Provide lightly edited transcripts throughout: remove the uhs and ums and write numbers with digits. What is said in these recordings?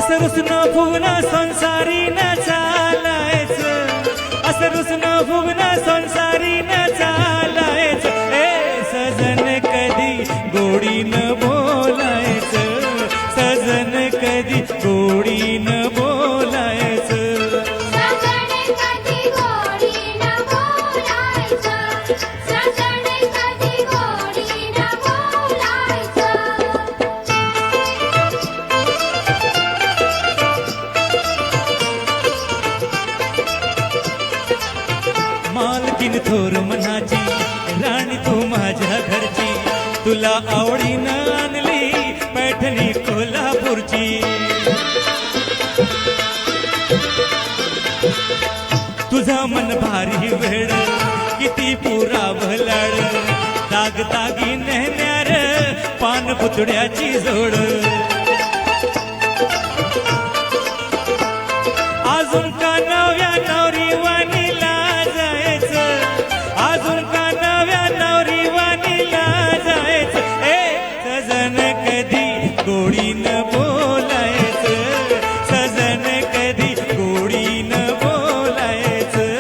असं रुसणं फुगणं संसारी न चालायचं, असं रुसणं फुगणं संसारी न चालायचं. ए सजन कधी गोडीनं बोलायचं, सजन कधी गोडीनं बोलायचं. मालकीन थोर मनाची, राणी तू माझ्या घरची, तुला आवडीनं आणली पैठणी कोल्हापूरची. तुझं मन भारी वेड, किती पुरावं लाड, दाग दागिने न्यार, पान पुतळ्याची जोड. अजून का नव्या नवरी वाणीला जायचं, अजून का नव्या नवरी वाणीला जायचं. ए सजन कधी गोडीनं बोलायचं, सजन कधी गोडीनं बोलायचं.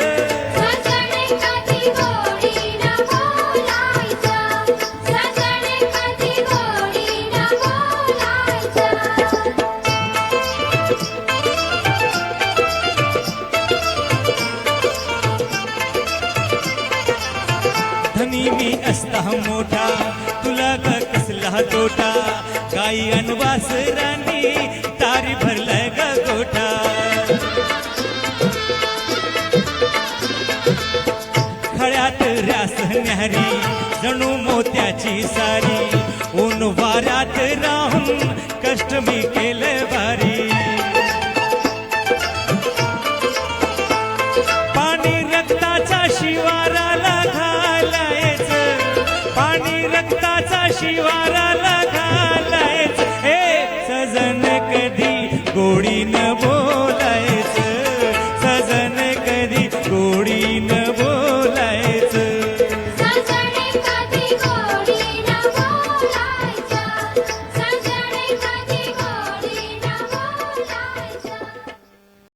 धनी मी असता मोठा, तुला का कसला तोटा, काही अनवास राणी तारी भरलाय ग गोठा. खळ्यात रास न्यारी, जणू मोत्याची सारी, ऊन वाऱ्यात राहून कष्ट मी केले भारी. पाणी रक्ताचा शिवाराला घालायचं, पाणी रक्ताचा शिवाराला घालायचं. हे सजन कधी गोडीनं